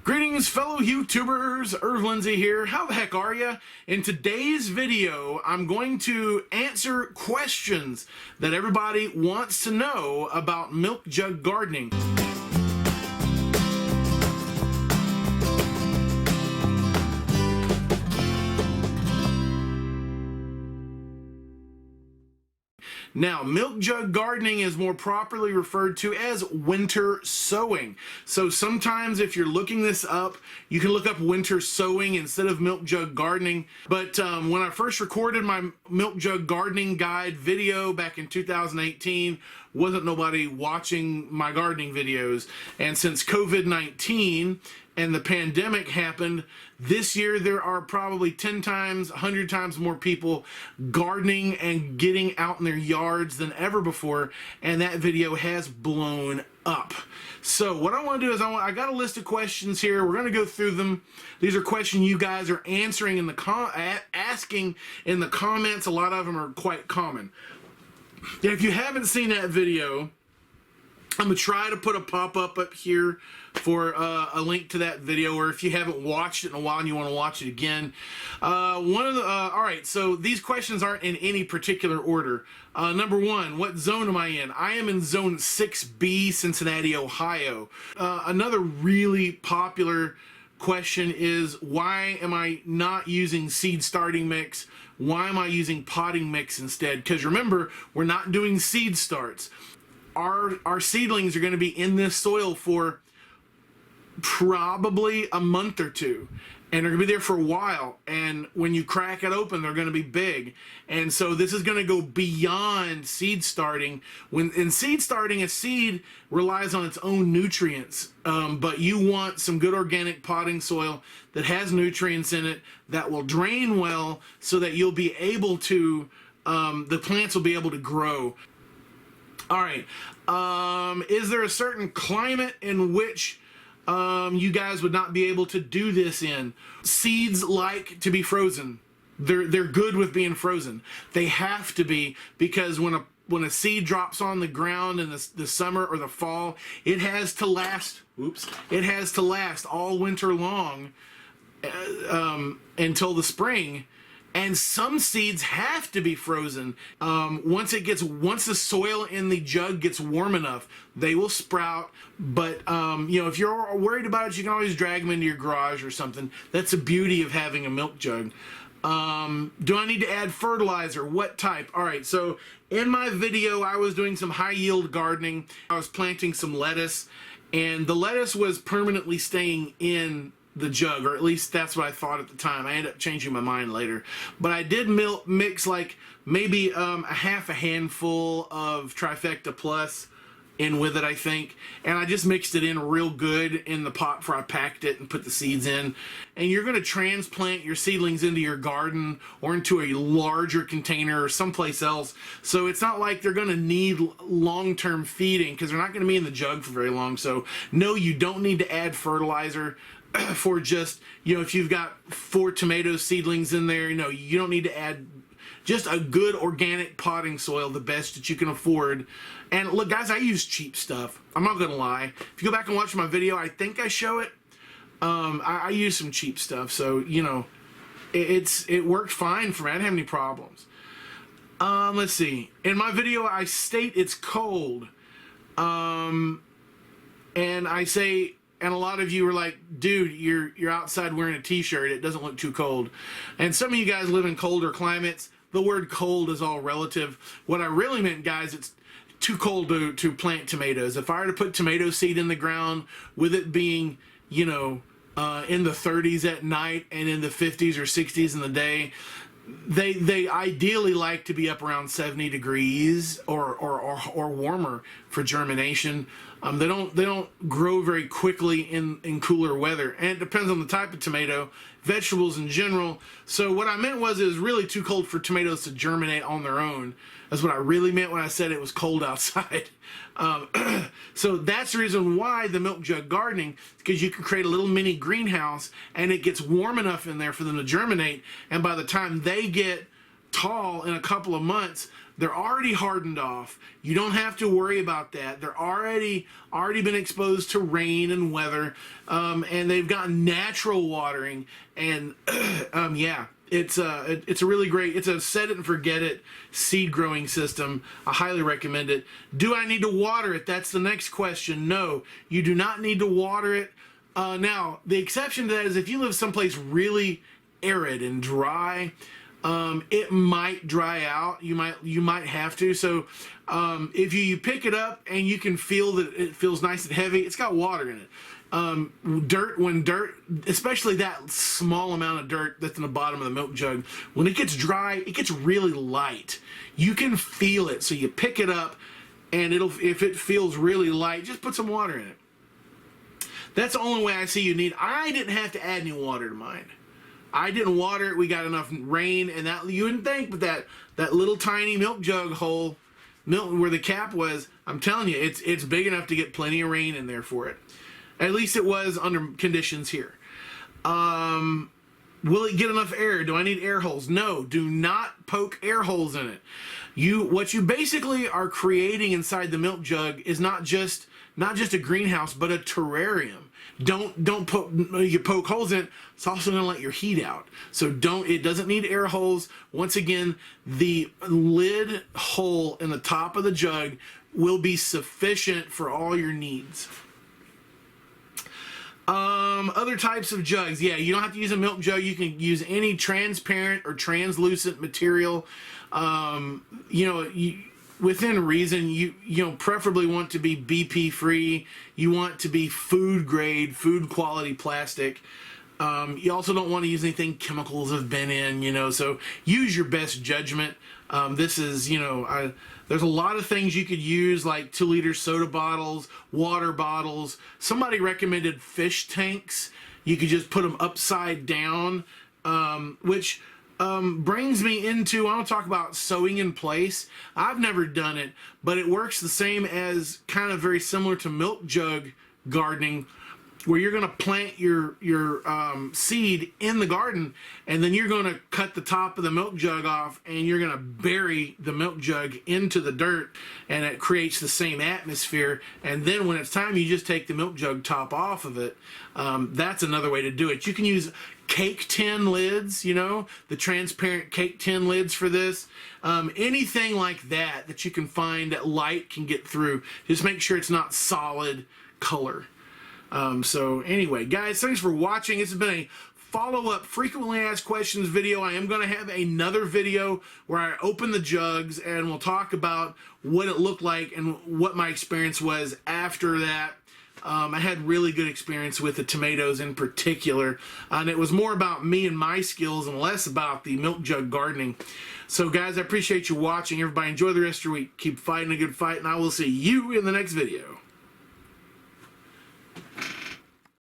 Greetings fellow YouTubers, Irv Lindsay here. How the heck are ya? In today's video, I'm going to answer questions that everybody wants to know about milk jug gardening. Now, milk jug gardening is more properly referred to as winter sowing. So sometimes if you're looking this up, you can look up winter sowing instead of milk jug gardening. But when I first recorded my milk jug gardening guide video back in 2018, wasn't nobody watching my gardening videos. And since COVID-19 and the pandemic happened, this year there are probably 10 times, 100 times more people gardening and getting out in their yards than ever before, and that video has blown up. So what I want to do is I got a list of questions here. We're going to go through them. These are questions you guys are answering in the asking in the comments. A lot of them are quite common. If you haven't seen that video, I'm going to try to put a pop-up up here for a link to that video, or if you haven't watched it in a while and you want to watch it again. All right, so these questions aren't in any particular order. Number one, what zone am I in? I am in zone 6B, Cincinnati, Ohio. Another really popular question is, why am I not using seed starting mix? Why am I using potting mix instead? Because remember, we're not doing seed starts. Our seedlings are going to be in this soil for probably a month or two, and they're going to be there for a while, and when you crack it open, they're going to be big. And so this is going to go beyond seed starting. When in seed starting, a seed relies on its own nutrients, but you want some good organic potting soil that has nutrients in it that will drain well, so that you'll be able to the plants will be able to grow. All right, is there a certain climate in which you guys would not be able to do this in? Seeds like to be frozen. They're good with being frozen. They have to be, because when a seed drops on the ground in the summer or the fall, it has to last. It has to last all winter long until the spring. And some seeds have to be frozen. Once the soil in the jug gets warm enough, they will sprout. But you know, if you're worried about it, you can always drag them into your garage or something. That's the beauty of having a milk jug. Do I need to add fertilizer? What type? All right, so in my video, I was doing some high yield gardening. I was planting some lettuce, and the lettuce was permanently staying in the jug, or at least that's what I thought at the time. I ended up changing my mind later, but I did mix like maybe a half a handful of Trifecta Plus in with it, I think, and I just mixed it in real good in the pot before I packed it and put the seeds in. And you're going to transplant your seedlings into your garden or into a larger container or someplace else, so it's not like they're going to need long-term feeding, because they're not going to be in the jug for very long. So no, you don't need to add fertilizer for just, you know, if you've got 4 tomato seedlings in there, you know, you don't need to add, just a good organic potting soil, the best that you can afford. And look, guys, I use cheap stuff. I'm not gonna lie. If you go back and watch my video, I think I show it. I use some cheap stuff, so you know, it worked fine for me. I didn't have any problems. Let's see. In my video, I state it's cold, and I say. And a lot of you are like, dude, you're outside wearing a t-shirt. It doesn't look too cold. And some of you guys live in colder climates. The word cold is all relative. What I really meant, guys, it's too cold to plant tomatoes. If I were to put tomato seed in the ground with it being, you know, in the 30s at night and in the 50s or 60s in the day, they ideally like to be up around 70 degrees or warmer for germination. They don't grow very quickly in cooler weather, and it depends on the type of tomato, vegetables in general. So what I meant was, it was really too cold for tomatoes to germinate on their own. That's what I really meant when I said it was cold outside. So that's the reason why the milk jug gardening, because you can create a little mini greenhouse, and it gets warm enough in there for them to germinate, and by the time they get tall in a couple of months, They're already hardened off. You don't have to worry about that. They're already been exposed to rain and weather, and they've got natural watering. And yeah, it's a really great. It's a set it and forget it seed growing system. I highly recommend it. Do I need to water it? That's the next question. No, you do not need to water it. Now, the exception to that is if you live someplace really arid and dry, it might dry out. You might have to. So if you pick it up and you can feel that it feels nice and heavy, it's got water in it. Dirt, especially that small amount of dirt that's in the bottom of the milk jug, when it gets dry, it gets really light. You can feel it. So you pick it up, and if it feels really light, just put some water in it. That's the only way I see you need. I didn't have to add any water to mine. I didn't water it. We got enough rain, and that you wouldn't think, but that little tiny milk jug hole, where the cap was, I'm telling you, it's big enough to get plenty of rain in there for it. At least it was under conditions here. Will it get enough air? Do I need air holes? No, do not poke air holes in it. What you basically are creating inside the milk jug is not just a greenhouse, but a terrarium. Don't poke holes in it. It's also going to let your heat out. So it doesn't need air holes. Once again, the lid hole in the top of the jug will be sufficient for all your needs. Other types of jugs. Yeah, you don't have to use a milk jug. You can use any transparent or translucent material. Within reason, you preferably want to be BP free. You want to be food grade, food quality plastic. You also don't want to use anything chemicals have been in, so use your best judgment. This is, there's a lot of things you could use, like 2-liter soda bottles, water bottles. Somebody recommended fish tanks. You could just put them upside down, which brings me into, I want to talk about sowing in place. I've never done it, but it works the same as kind of very similar to milk jug gardening, where you're going to plant your seed in the garden, and then you're going to cut the top of the milk jug off, and you're going to bury the milk jug into the dirt, and it creates the same atmosphere. And then when it's time, you just take the milk jug top off of it. That's another way to do it. You can use cake tin lids, the transparent cake tin lids for this. Anything like that you can find that light can get through. Just make sure it's not solid color. So anyway, guys, thanks for watching. This has been a follow-up frequently asked questions video. I am going to have another video where I open the jugs and we'll talk about what it looked like and what my experience was after that. I had really good experience with the tomatoes in particular, and it was more about me and my skills and less about the milk jug gardening. So guys, I appreciate you watching. Everybody enjoy the rest of your week. Keep fighting a good fight, and I will see you in the next video.